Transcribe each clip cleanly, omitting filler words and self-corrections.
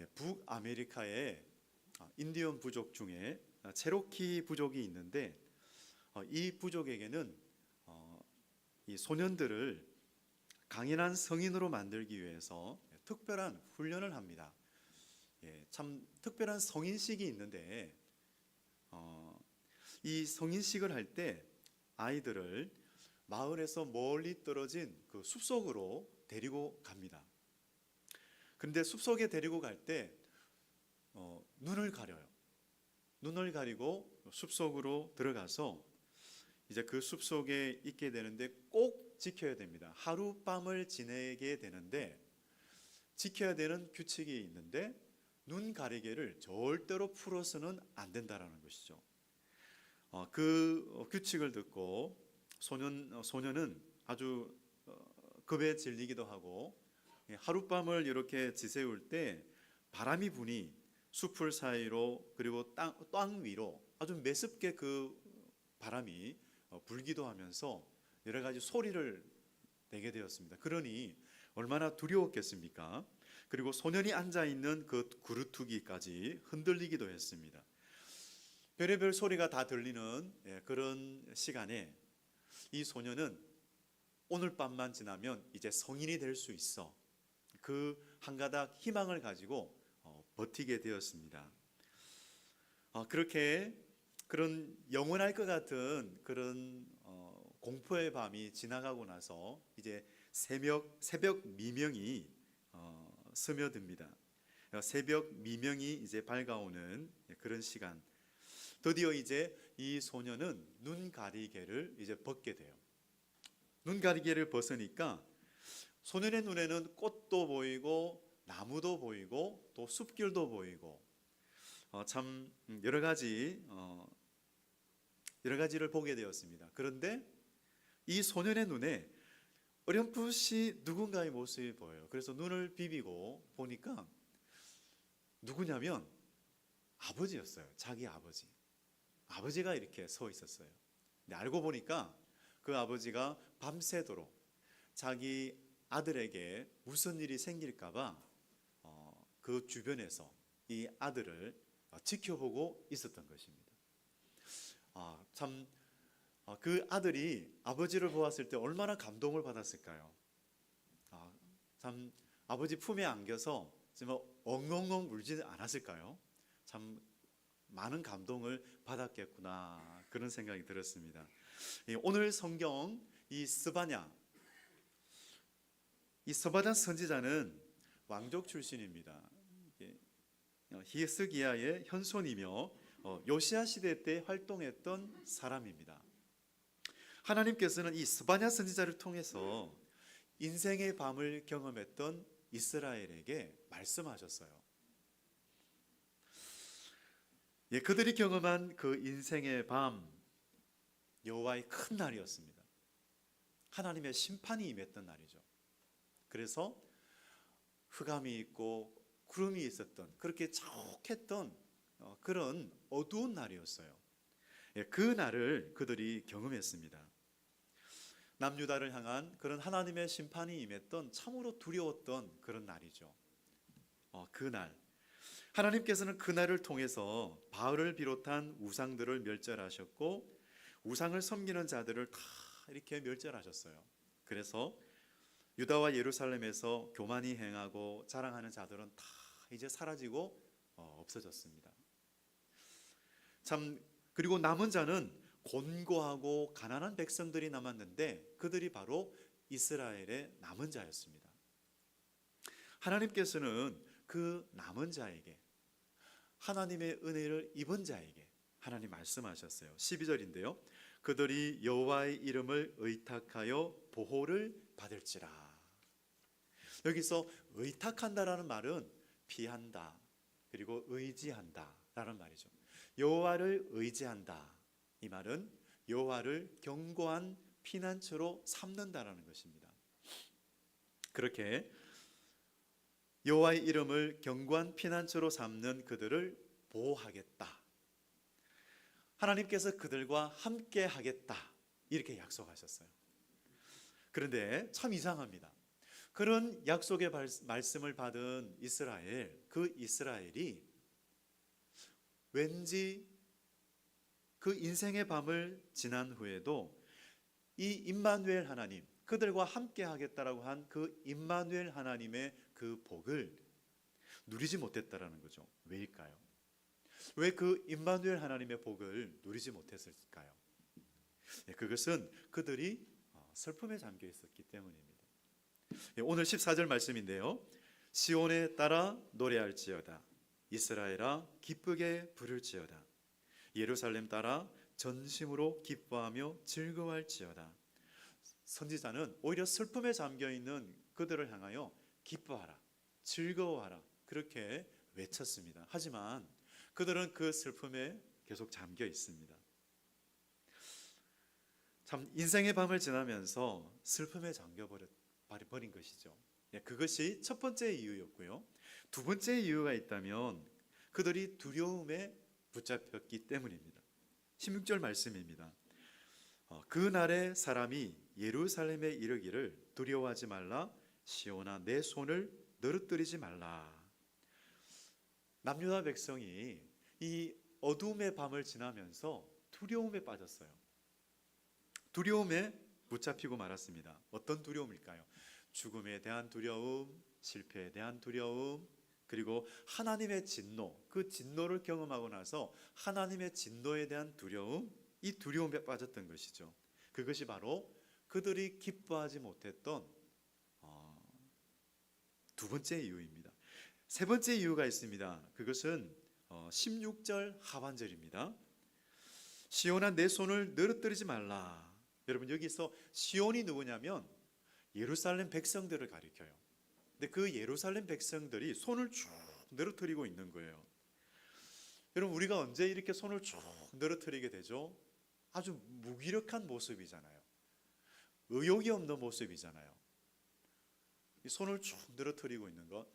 북아메리카의 인디언 부족 중에 체로키 부족이 있는데, 이 부족에게는 이 소년들을 강인한 성인으로 만들기 위해서 특별한 훈련을 합니다. 참 특별한 성인식이 있는데, 이 성인식을 할 때 아이들을 마을에서 멀리 떨어진 그 숲속으로 데리고 갑니다. 그런데 숲속에 데리고 갈 때 눈을 가려요. 눈을 가리고 숲속으로 들어가서 이제 그 숲속에 있게 되는데 꼭 지켜야 됩니다. 하룻밤을 지내게 되는데 지켜야 되는 규칙이 있는데, 눈 가리개를 절대로 풀어서는 안 된다라는 것이죠. 그 규칙을 듣고 소년은 아주 겁에 질리기도 하고, 하룻밤을 이렇게 지새울 때 바람이 부니 숲을 사이로 그리고 땅 위로 아주 매섭게 그 바람이 불기도 하면서 여러 가지 소리를 내게 되었습니다. 그러니 얼마나 두려웠겠습니까? 그리고 소년이 앉아 있는 그 구르투기까지 흔들리기도 했습니다. 별의별 소리가 다 들리는 그런 시간에 이 소년은 오늘 밤만 지나면 이제 성인이 될 수 있어, 그 한 가닥 희망을 가지고 버티게 되었습니다. 그렇게 그런 영원할 것 같은 그런 공포의 밤이 지나가고 나서 이제 새벽 미명이 스며듭니다. 새벽 미명이 이제 밝아오는 그런 시간, 드디어 이제 이 소년은 눈 가리개를 이제 벗게 돼요. 눈 가리개를 벗으니까 소년의 눈에는 꽃도 보이고 나무도 보이고 또 숲길도 보이고 참 여러 가지를 보게 되었습니다. 그런데 이 소년의 눈에 어렴풋이 누군가의 모습이 보여요. 그래서 눈을 비비고 보니까 누구냐면 아버지였어요. 자기 아버지가 이렇게 서 있었어요. 근데 알고 보니까 그 아버지가 밤새도록 자기 아들에게 무슨 일이 생길까봐 그 주변에서 이 아들을 지켜보고 있었던 것입니다. 참 그 아들이 아버지를 보았을 때 얼마나 감동을 받았을까요? 참 아버지 품에 안겨서 정말 엉엉엉 울지 않았을까요? 참 많은 감동을 받았겠구나, 그런 생각이 들었습니다. 오늘 성경 이 스바냐 선지자는 왕족 출신입니다. 히스기야의 현손이며 요시야 시대 때 활동했던 사람입니다. 하나님께서는 이 스바냐 선지자를 통해서 인생의 밤을 경험했던 이스라엘에게 말씀하셨어요. 그들이 경험한 그 인생의 밤, 여호와의 큰 날이었습니다. 하나님의 심판이 임했던 날이죠. 그래서 흑암이 있고 구름이 있었던, 그렇게 자욱했던 그런 어두운 날이었어요. 그 날을 그들이 경험했습니다. 남유다를 향한 그런 하나님의 심판이 임했던 참으로 두려웠던 그런 날이죠. 그날 하나님께서는 그날을 통해서 바알을 비롯한 우상들을 멸절하셨고 우상을 섬기는 자들을 다 이렇게 멸절하셨어요. 그래서 유다와 예루살렘에서 교만이 행하고 자랑하는 자들은 다 이제 사라지고 없어졌습니다. 참, 그리고 남은 자는 곤고하고 가난한 백성들이 남았는데 그들이 바로 이스라엘의 남은 자였습니다. 하나님께서는 그 남은 자에게, 하나님의 은혜를 입은 자에게 하나님 말씀하셨어요. 12절인데요. 그들이 여호와의 이름을 의탁하여 보호를 받을지라. 여기서 의탁한다라는 말은 피한다, 그리고 의지한다 라는 말이죠. 여호와를 의지한다, 이 말은 여호와를 견고한 피난처로 삼는다라는 것입니다. 그렇게 여호와의 이름을 견고한 피난처로 삼는 그들을 보호하겠다, 하나님께서 그들과 함께 하겠다, 이렇게 약속하셨어요. 그런데 참 이상합니다. 그런 약속의 말씀을 받은 이스라엘, 그 이스라엘이 왠지 그 인생의 밤을 지난 후에도 이 임마누엘 하나님, 그들과 함께 하겠다라고 한 그 임마누엘 하나님의 그 복을 누리지 못했다라는 거죠. 왜일까요? 왜 그 임마누엘 하나님의 복을 누리지 못했을까요? 그것은 그들이 슬픔에 잠겨 있었기 때문입니다. 오늘 14절 말씀인데요. 시온에 따라 노래할지어다. 이스라엘아 기쁘게 부를지어다. 예루살렘 따라 전심으로 기뻐하며 즐거워할지어다. 선지자는 오히려 슬픔에 잠겨 있는 그들을 향하여 기뻐하라, 즐거워하라 그렇게 외쳤습니다. 하지만 그들은 그 슬픔에 계속 잠겨 있습니다. 참 인생의 밤을 지나면서 슬픔에 잠겨 버린 것이죠. 그것이 첫 번째 이유였고요. 두 번째 이유가 있다면 그들이 두려움에 붙잡혔기 때문입니다. 16절 말씀입니다. 그날에 사람이 예루살렘에 이르기를 두려워하지 말라. 시온아 내 손을 너릇들이지 말라. 남유다 백성이 이 어둠의 밤을 지나면서 두려움에 빠졌어요. 두려움에 붙잡히고 말았습니다. 어떤 두려움일까요? 죽음에 대한 두려움, 실패에 대한 두려움, 그리고 하나님의 진노, 그 진노를 경험하고 나서 하나님의 진노에 대한 두려움, 이 두려움에 빠졌던 것이죠. 그것이 바로 그들이 기뻐하지 못했던 두 번째 이유입니다. 세 번째 이유가 있습니다. 그것은 16절 하반절입니다. 시온아 내 손을 너릇들이지 말라. 여러분 여기서 시온이 누구냐면 예루살렘 백성들을 가리켜요. 근데 그 예루살렘 백성들이 손을 쭉 늘어뜨리고 있는 거예요. 여러분 우리가 언제 이렇게 손을 쭉 늘어뜨리게 되죠? 아주 무기력한 모습이잖아요. 의욕이 없는 모습이잖아요. 이 손을 쭉 늘어뜨리고 있는 것.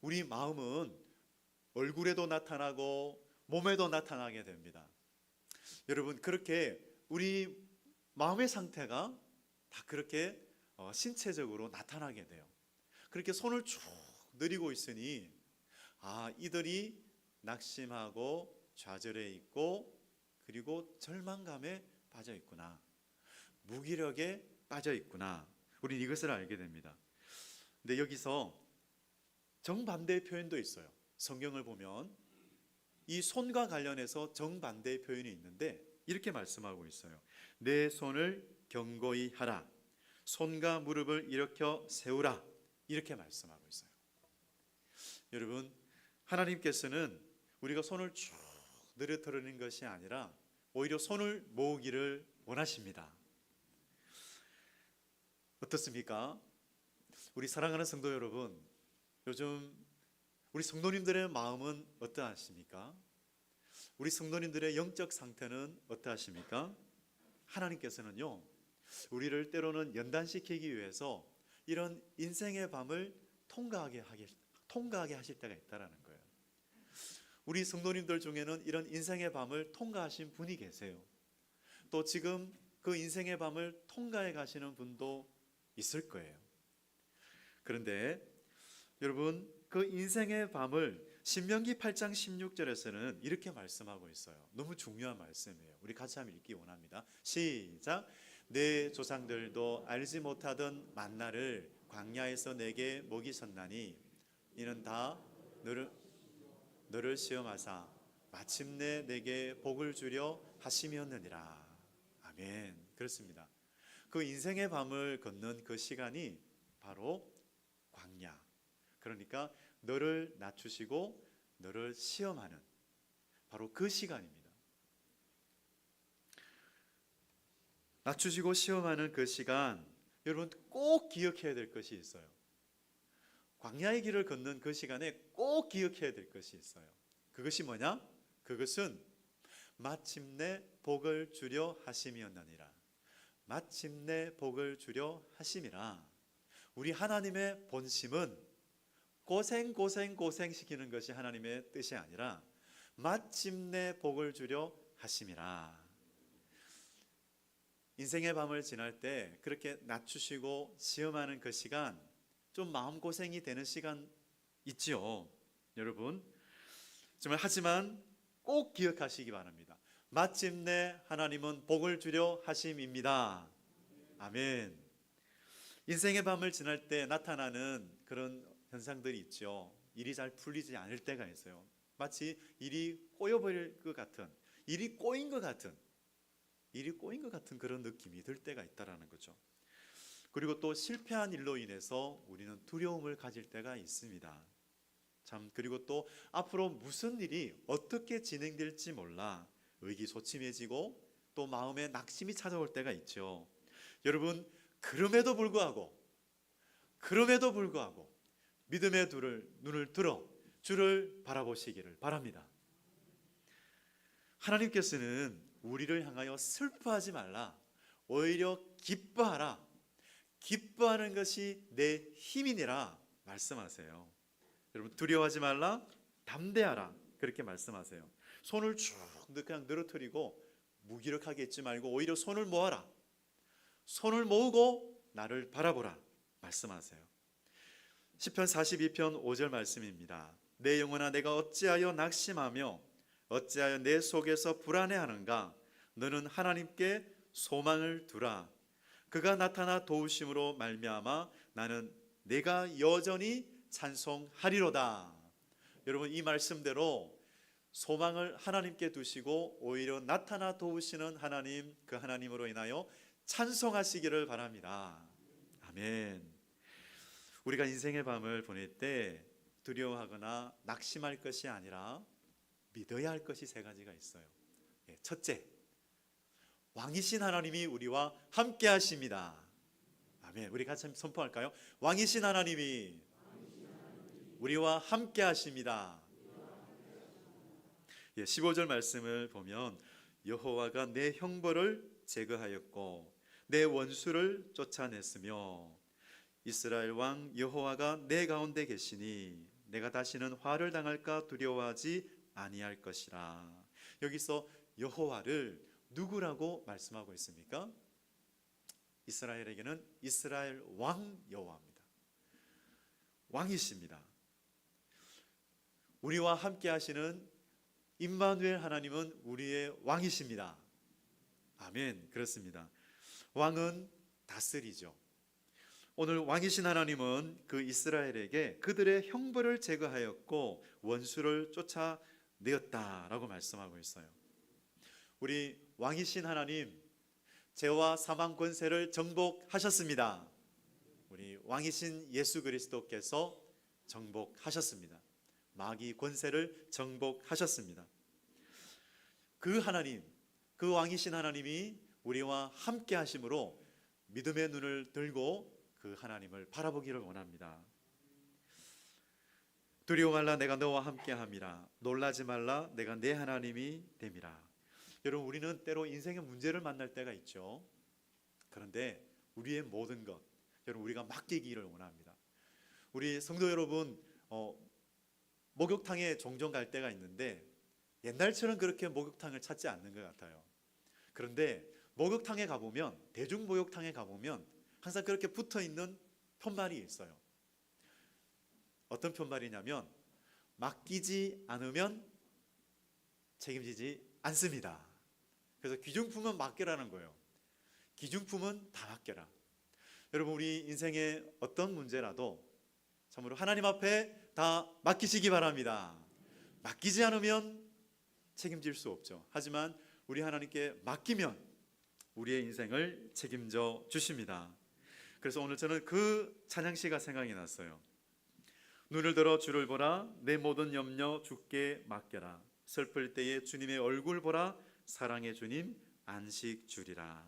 우리 마음은 얼굴에도 나타나고 몸에도 나타나게 됩니다. 여러분 그렇게 우리 마음의 상태가 다 그렇게 신체적으로 나타나게 돼요. 그렇게 손을 쭉 늘리고 있으니 이들이 낙심하고 좌절해 있고 그리고 절망감에 빠져 있구나. 무기력에 빠져 있구나. 우린 이것을 알게 됩니다. 근데 여기서 정반대의 표현도 있어요. 성경을 보면 이 손과 관련해서 정반대의 표현이 있는데 이렇게 말씀하고 있어요. 내 손을 견고히 하라. 손과 무릎을 일으켜 세우라. 이렇게 말씀하고 있어요. 여러분 하나님께서는 우리가 손을 쭉 늘어뜨리는 것이 아니라 오히려 손을 모으기를 원하십니다. 어떻습니까? 우리 사랑하는 성도 여러분, 요즘 우리 성도님들의 마음은 어떠하십니까? 우리 성도님들의 영적 상태는 어떠하십니까? 하나님께서는요, 우리를 때로는 연단시키기 위해서 이런 인생의 밤을 통과하게 하실 때가 있다라는 거예요. 우리 성도님들 중에는 이런 인생의 밤을 통과하신 분이 계세요. 또 지금 그 인생의 밤을 통과해 가시는 분도 있을 거예요. 그런데 여러분 그 인생의 밤을 신명기 8장 16절에서는 이렇게 말씀하고 있어요. 너무 중요한 말씀이에요. 우리 같이 한번 읽기 원합니다. 시작. 내 조상들도 알지 못하던 만나를 광야에서 내게 먹이셨나니 이는 다 너를 시험하사 마침내 내게 복을 주려 하심이었느니라. 아멘. 그렇습니다. 그 인생의 밤을 걷는 그 시간이 바로 광야. 그러니까 너를 낮추시고 너를 시험하는 바로 그 시간입니다. 낮추시고 시험하는 그 시간, 여러분 꼭 기억해야 될 것이 있어요. 광야의 길을 걷는 그 시간에 꼭 기억해야 될 것이 있어요. 그것이 뭐냐? 그것은 마침내 복을 주려 하심이었느니라. 마침내 복을 주려 하심이라. 우리 하나님의 본심은 고생시키는 것이 하나님의 뜻이 아니라 마침내 복을 주려 하심이라. 인생의 밤을 지날 때 그렇게 낮추시고 시험하는 그 시간, 좀 마음고생이 되는 시간 있지요, 여러분. 정말 하지만 꼭 기억하시기 바랍니다. 마침내 하나님은 복을 주려 하심입니다. 아멘. 인생의 밤을 지날 때 나타나는 그런 현상들이 있죠. 일이 잘 풀리지 않을 때가 있어요. 마치 일이 꼬여버릴 것 같은, 일이 꼬인 것 같은 그런 느낌이 들 때가 있다라는 거죠. 그리고 또 실패한 일로 인해서 우리는 두려움을 가질 때가 있습니다. 참, 그리고 또 앞으로 무슨 일이 어떻게 진행될지 몰라 의기소침해지고 또 마음에 낙심이 찾아올 때가 있죠. 여러분, 그럼에도 불구하고 믿음의 눈을 들어 주를 바라보시기를 바랍니다. 하나님께서는 우리를 향하여 슬퍼하지 말라, 오히려 기뻐하라, 기뻐하는 것이 내 힘이니라 말씀하세요. 여러분, 두려워하지 말라, 담대하라, 그렇게 말씀하세요. 손을 쭉 그냥 늘어뜨리고 무기력하게 있지 말고 오히려 손을 모아라, 손을 모으고 나를 바라보라 말씀하세요. 시편 42편 5절 말씀입니다. 내 영혼아, 내가 어찌하여 낙심하며 어찌하여 내 속에서 불안해하는가? 너는 하나님께 소망을 두라. 그가 나타나 도우심으로 말미암아 나는 내가 여전히 찬송하리로다. 여러분, 이 말씀대로 소망을 하나님께 두시고 오히려 나타나 도우시는 하나님, 그 하나님으로 인하여 찬송하시기를 바랍니다. 아멘. 우리가 인생의 밤을 보낼 때 두려워하거나 낙심할 것이 아니라 믿어야 할 것이 세 가지가 있어요. 첫째, 왕이신 하나님이 우리와 함께 하십니다. 아멘. 우리 같이 선포할까요? 왕이신 하나님이 우리와 함께 하십니다. 15절 말씀을 보면 여호와가 내 형벌을 제거하였고 내 원수를 쫓아냈으며 이스라엘 왕 여호와가 내 가운데 계시니 내가 다시는 화를 당할까 두려워하지 아니할 것이라. 여기서 여호와를 누구라고 말씀하고 있습니까? 이스라엘에게는 이스라엘 왕 여호와입니다. 왕이십니다. 우리와 함께 하시는 임마누엘 하나님은 우리의 왕이십니다. 아멘. 그렇습니다. 왕은 다스리죠. 오늘 왕이신 하나님은 그 이스라엘에게 그들의 형벌을 제거하였고 원수를 쫓아내었다라고 말씀하고 있어요. 우리 왕이신 하나님, 죄와 사망 권세를 정복하셨습니다. 우리 왕이신 예수 그리스도께서 정복하셨습니다. 마귀 권세를 정복하셨습니다. 그 하나님, 그 왕이신 하나님이 우리와 함께 하심으로 믿음의 눈을 들고 그 하나님을 바라보기를 원합니다. 두려워 말라, 내가 너와 함께 함이라. 놀라지 말라, 내가 내 하나님이 됨이라. 여러분, 우리는 때로 인생의 문제를 만날 때가 있죠. 그런데 우리의 모든 것, 여러분, 우리가 맡기기를 원합니다. 우리 성도 여러분, 목욕탕에 종종 갈 때가 있는데 옛날처럼 그렇게 목욕탕을 찾지 않는 것 같아요. 그런데 목욕탕에 가보면, 대중 목욕탕에 가보면 항상 그렇게 붙어있는 편말이 있어요. 어떤 편말이냐면 맡기지 않으면 책임지지 않습니다. 그래서 귀중품은 맡겨라는 거예요. 귀중품은 다 맡겨라. 여러분, 우리 인생의 어떤 문제라도 참으로 하나님 앞에 다 맡기시기 바랍니다. 맡기지 않으면 책임질 수 없죠. 하지만 우리 하나님께 맡기면 우리의 인생을 책임져 주십니다. 그래서 오늘 저는 그 찬양시가 생각이 났어요. 눈을 들어 주를 보라, 내 모든 염려 주께 맡겨라. 슬플 때에 주님의 얼굴 보라, 사랑의 주님 안식 주리라.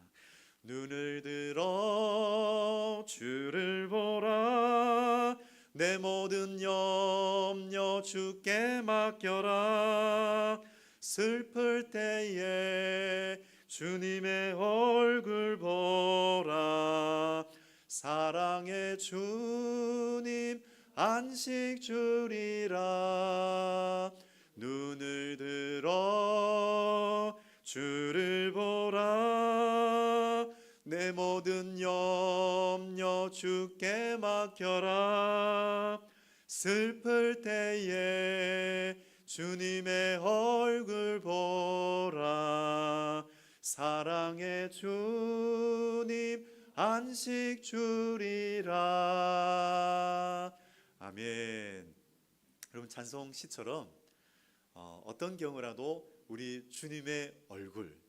눈을 들어 주를 보라, 내 모든 염려 주께 맡겨라. 슬플 때에 주님의 얼굴 보라, 사랑의 주님 안식 주리라. 눈을 들어 주를 보라, 내 모든 염려 주께 맡겨라. 슬플 때에 주님의 얼굴 보라. 사랑의 주님 안식 주리라. 아멘. 여러분, 찬송 시처럼 어떤 경우라도 우리 주님의 얼굴,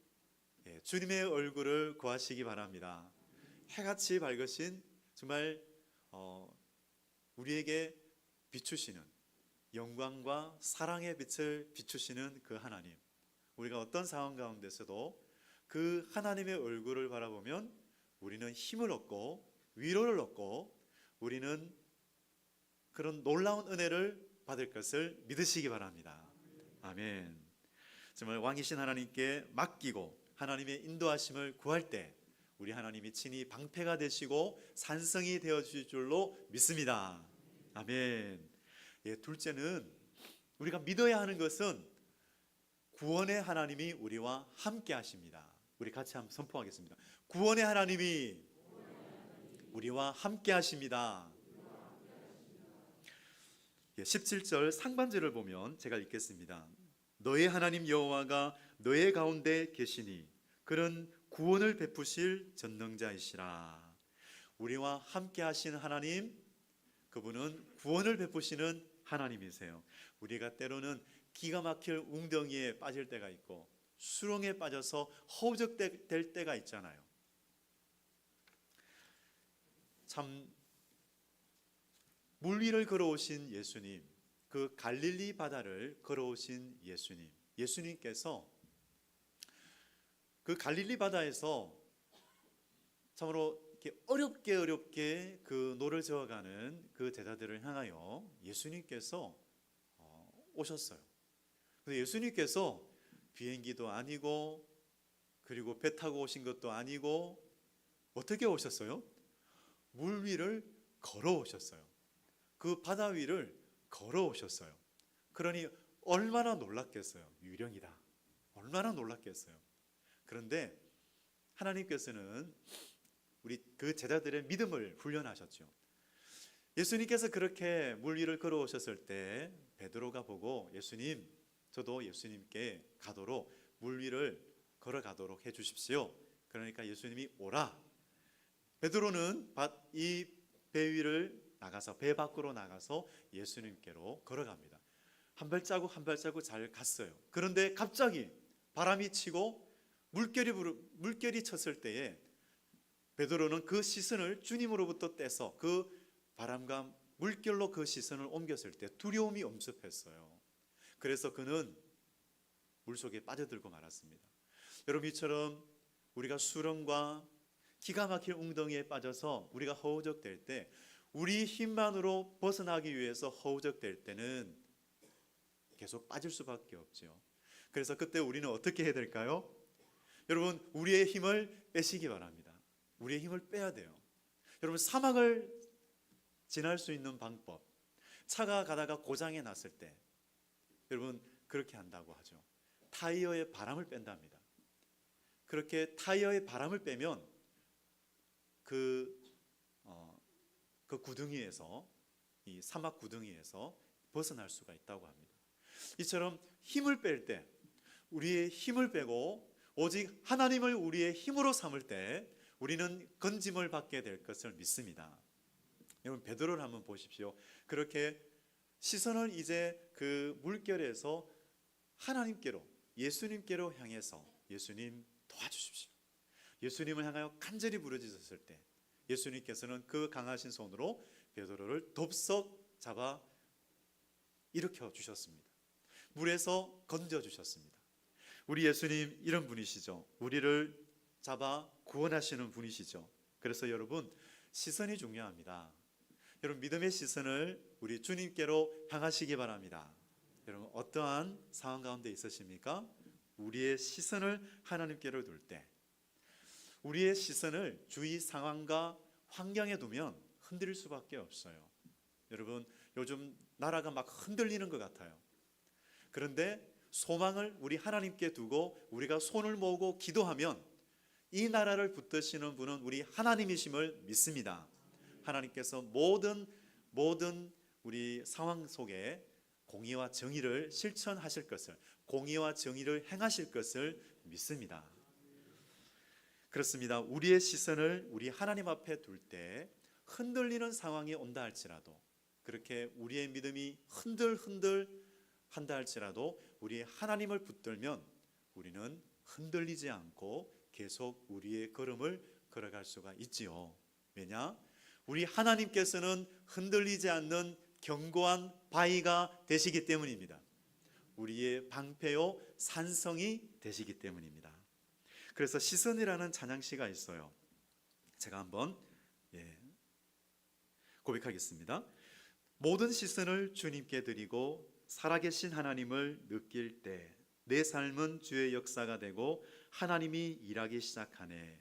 주님의 얼굴을 구하시기 바랍니다. 해같이 밝으신, 정말 우리에게 비추시는, 영광과 사랑의 빛을 비추시는 그 하나님, 우리가 어떤 상황 가운데서도 그 하나님의 얼굴을 바라보면 우리는 힘을 얻고 위로를 얻고 우리는 그런 놀라운 은혜를 받을 것을 믿으시기 바랍니다. 아멘. 정말 왕이신 하나님께 맡기고 하나님의 인도하심을 구할 때 우리 하나님이 친히 방패가 되시고 산성이 되어주실 줄로 믿습니다. 아멘. 둘째는 우리가 믿어야 하는 것은 구원의 하나님이 우리와 함께 하십니다. 우리 같이 한번 선포하겠습니다. 구원의 하나님이 우리와 함께 하십니다. 17절 상반절을 보면 제가 읽겠습니다. 너의 하나님 여호와가 너의 가운데 계시니 그는 구원을 베푸실 전능자이시라. 우리와 함께 하신 하나님, 그분은 구원을 베푸시는 하나님이세요. 우리가 때로는 기가 막힐 웅덩이에 빠질 때가 있고 수렁에 빠져서 허우적될 때가 있잖아요. 참 물 위를 걸어오신 예수님, 그 갈릴리 바다를 걸어오신 예수님, 예수님께서 그 갈릴리 바다에서 참으로 이렇게 어렵게 그 노를 저어가는 그 제자들을 향하여 예수님께서 오셨어요. 근데 예수님께서 비행기도 아니고 그리고 배 타고 오신 것도 아니고 어떻게 오셨어요? 물 위를 걸어오셨어요. 그 바다 위를 걸어오셨어요. 그러니 얼마나 놀랐겠어요. 유령이다. 얼마나 놀랐겠어요. 그런데 하나님께서는 우리 그 제자들의 믿음을 훈련하셨죠. 예수님께서 그렇게 물 위를 걸어오셨을 때 베드로가 보고 예수님, 저도 예수님께 가도록 물 위를 걸어가도록 해주십시오. 그러니까 예수님이 오라. 베드로는 이 배 위를 나가서, 배 밖으로 나가서 예수님께로 걸어갑니다. 한 발자국 한 발자국 잘 갔어요. 그런데 갑자기 바람이 치고 물결이 쳤을 때에 베드로는 그 시선을 주님으로부터 떼서 그 바람과 물결로 그 시선을 옮겼을 때 두려움이 엄습했어요. 그래서 그는 물속에 빠져들고 말았습니다. 여러분, 이처럼 우리가 수렁과 기가 막힐 웅덩이에 빠져서 우리가 허우적될 때, 우리 힘만으로 벗어나기 위해서 허우적될 때는 계속 빠질 수밖에 없죠. 그래서 그때 우리는 어떻게 해야 될까요? 여러분, 우리의 힘을 빼시기 바랍니다. 우리의 힘을 빼야 돼요. 여러분, 사막을 지날 수 있는 방법, 차가 가다가 고장이 났을 때 여러분 그렇게 한다고 하죠. 타이어의 바람을 뺀답니다. 그렇게 타이어의 바람을 빼면 그 구덩이에서, 이 사막 구덩이에서 벗어날 수가 있다고 합니다. 이처럼 힘을 뺄 때, 우리의 힘을 빼고 오직 하나님을 우리의 힘으로 삼을 때 우리는 건짐을 받게 될 것을 믿습니다. 여러분, 베드로를 한번 보십시오. 그렇게 시선을 이제 그 물결에서 하나님께로, 예수님께로 향해서 예수님 도와주십시오. 예수님을 향하여 간절히 부르짖었을 때 예수님께서는 그 강하신 손으로 베드로를 덥석 잡아 일으켜 주셨습니다. 물에서 건져 주셨습니다. 우리 예수님 이런 분이시죠. 우리를 잡아 구원하시는 분이시죠. 그래서 여러분, 시선이 중요합니다. 여러분, 믿음의 시선을 우리 주님께로 향하시기 바랍니다. 여러분, 어떠한 상황 가운데 있으십니까? 우리의 시선을 하나님께로 둘 때, 우리의 시선을 주위 상황과 환경에 두면 흔들릴 수밖에 없어요. 여러분, 요즘 나라가 막 흔들리는 것 같아요. 그런데 소망을 우리 하나님께 두고 우리가 손을 모으고 기도하면 이 나라를 붙드시는 분은 우리 하나님이심을 믿습니다. 하나님께서 모든 우리 상황 속에 공의와 정의를 실천하실 것을, 공의와 정의를 행하실 것을 믿습니다. 그렇습니다. 우리의 시선을 우리 하나님 앞에 둘 때 흔들리는 상황이 온다 할지라도, 그렇게 우리의 믿음이 흔들흔들 한다 할지라도 우리 하나님을 붙들면 우리는 흔들리지 않고 계속 우리의 걸음을 걸어갈 수가 있지요. 왜냐? 우리 하나님께서는 흔들리지 않는 견고한 바위가 되시기 때문입니다. 우리의 방패요 산성이 되시기 때문입니다. 그래서 시선이라는 찬양시가 있어요. 제가 한번 고백하겠습니다. 모든 시선을 주님께 드리고 살아계신 하나님을 느낄 때 내 삶은 주의 역사가 되고 하나님이 일하기 시작하네.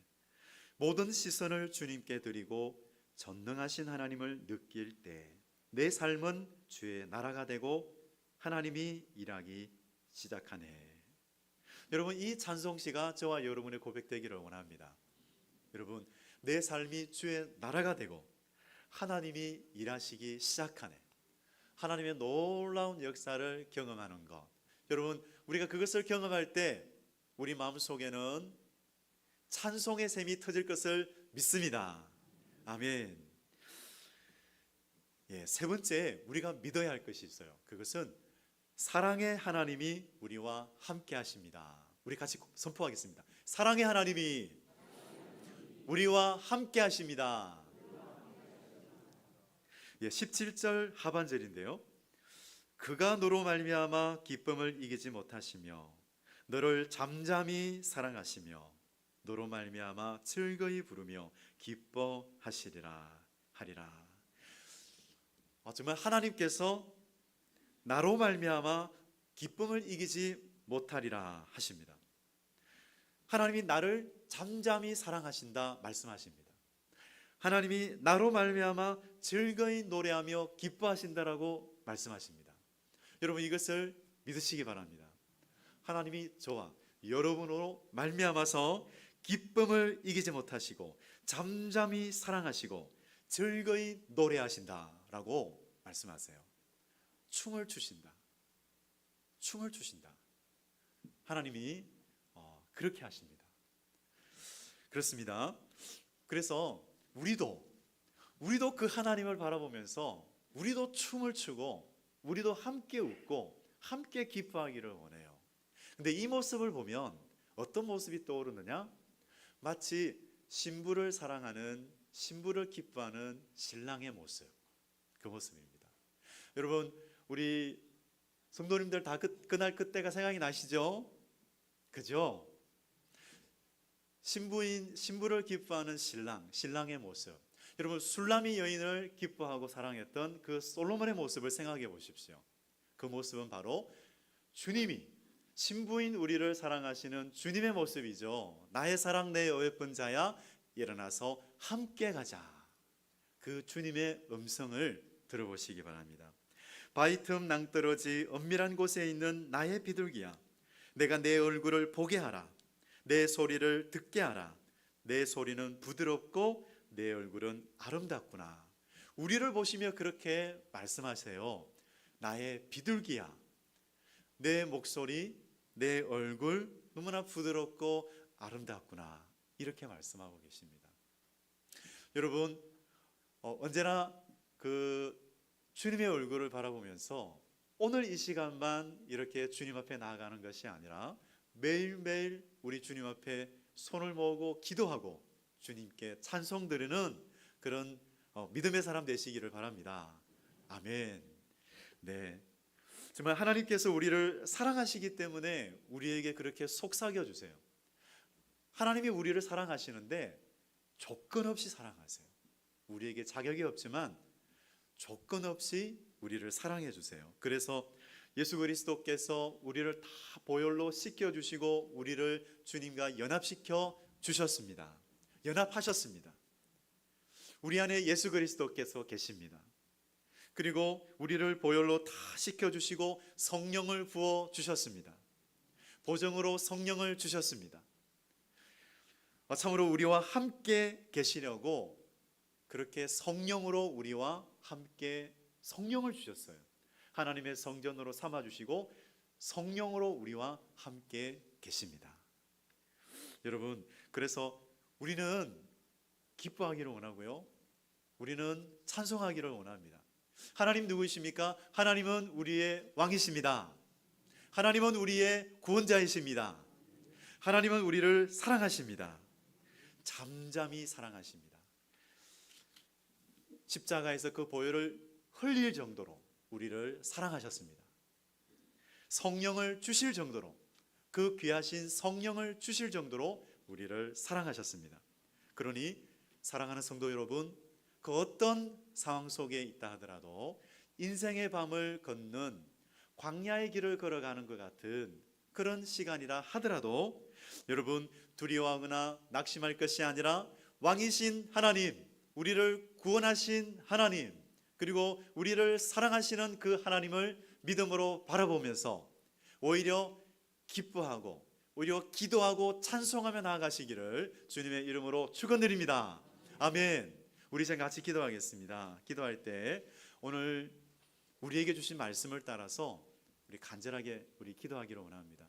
모든 시선을 주님께 드리고 전능하신 하나님을 느낄 때 내 삶은 주의 나라가 되고 하나님이 일하기 시작하네. 여러분, 이 찬송시가 저와 여러분의 고백되기를 원합니다. 여러분, 내 삶이 주의 나라가 되고 하나님이 일하시기 시작하네. 하나님의 놀라운 역사를 경험하는 것. 여러분, 우리가 그것을 경험할 때 우리 마음속에는 찬송의 샘이 터질 것을 믿습니다. 아멘. 세 번째, 우리가 믿어야 할 것이 있어요. 그것은 사랑의 하나님이 우리와 함께 하십니다. 우리 같이 선포하겠습니다. 사랑의 하나님이 우리와 함께 하십니다. 17절 하반절인데요. 그가 너로 말미암아 기쁨을 이기지 못하시며 너를 잠잠히 사랑하시며 너로 말미암아 즐거이 부르며 기뻐하시리라 하리라. 정말 하나님께서 나로 말미암아 기쁨을 이기지 못하리라 하십니다. 하나님이 나를 잠잠히 사랑하신다 말씀하십니다. 하나님이 나로 말미암아 즐거이 노래하며 기뻐하신다라고 말씀하십니다. 여러분, 이것을 믿으시기 바랍니다. 하나님이 저와 여러분으로 말미암아서 기쁨을 이기지 못하시고 잠잠히 사랑하시고 즐거이 노래하신다라고 말씀하세요. 춤을 추신다. 춤을 추신다. 하나님이 그렇게 하십니다. 그렇습니다. 그래서 우리도 그 하나님을 바라보면서 우리도 춤을 추고 우리도 함께 웃고 함께 기뻐하기를 원해요. 근데 이 모습을 보면 어떤 모습이 떠오르느냐? 마치 신부를 사랑하는, 신부를 기뻐하는 신랑의 모습, 그 모습입니다. 여러분, 우리 성도님들 다 그날 그때가 생각이 나시죠? 그죠? 신부를 기뻐하는 신랑의 모습. 여러분, 술람이 여인을 기뻐하고 사랑했던 그 솔로몬의 모습을 생각해 보십시오. 그 모습은 바로 주님이, 신부인 우리를 사랑하시는 주님의 모습이죠. 나의 사랑 내 예쁜 자야 일어나서 함께 가자. 그 주님의 음성을 들어보시기 바랍니다. 바위 틈 낭떠러지 은밀한 곳에 있는 나의 비둘기야, 내가 내 얼굴을 보게 하라. 내 소리를 듣게 하라. 내 소리는 부드럽고 내 얼굴은 아름답구나. 우리를 보시며 그렇게 말씀하세요. 나의 비둘기야, 내 목소리, 내 얼굴 너무나 부드럽고 아름답구나. 이렇게 말씀하고 계십니다. 여러분, 언제나 그 주님의 얼굴을 바라보면서 오늘 이 시간만 이렇게 주님 앞에 나아가는 것이 아니라 매일매일 우리 주님 앞에 손을 모으고 기도하고 주님께 찬송 드리는 그런 믿음의 사람 되시기를 바랍니다. 아멘. 네, 정말 하나님께서 우리를 사랑하시기 때문에 우리에게 그렇게 속삭여 주세요. 하나님이 우리를 사랑하시는데 조건 없이 사랑하세요. 우리에게 자격이 없지만 조건 없이 우리를 사랑해 주세요. 그래서 예수 그리스도께서 우리를 다 보혈로 씻겨 주시고 우리를 주님과 연합시켜 주셨습니다. 연합하셨습니다. 우리 안에 예수 그리스도께서 계십니다. 그리고 우리를 보혈로 다 씻겨 주시고 성령을 부어 주셨습니다. 보정으로 성령을 주셨습니다. 참으로 우리와 함께 계시려고 그렇게 성령으로 우리와 함께 성령을 주셨어요. 하나님의 성전으로 삼아주시고 성령으로 우리와 함께 계십니다. 여러분, 그래서 우리는 기뻐하기를 원하고요, 우리는 찬송하기를 원합니다. 하나님 누구이십니까? 하나님은 우리의 왕이십니다. 하나님은 우리의 구원자이십니다. 하나님은 우리를 사랑하십니다. 잠잠히 사랑하십니다. 십자가에서 그 보혈을 흘릴 정도로 우리를 사랑하셨습니다. 성령을 주실 정도로, 그 귀하신 성령을 주실 정도로 우리를 사랑하셨습니다. 그러니 사랑하는 성도 여러분, 그 어떤 상황 속에 있다 하더라도 인생의 밤을 걷는 광야의 길을 걸어가는 것 같은 그런 시간이라 하더라도 여러분, 두려워하거나 낙심할 것이 아니라 왕이신 하나님, 우리를 구원하신 하나님, 그리고 우리를 사랑하시는 그 하나님을 믿음으로 바라보면서 오히려 기뻐하고 오히려 기도하고 찬송하며 나아가시기를 주님의 이름으로 축원드립니다. 아멘. 우리 이제 같이 기도하겠습니다. 기도할 때 오늘 우리에게 주신 말씀을 따라서 우리 간절하게 우리 기도하기를 원합니다.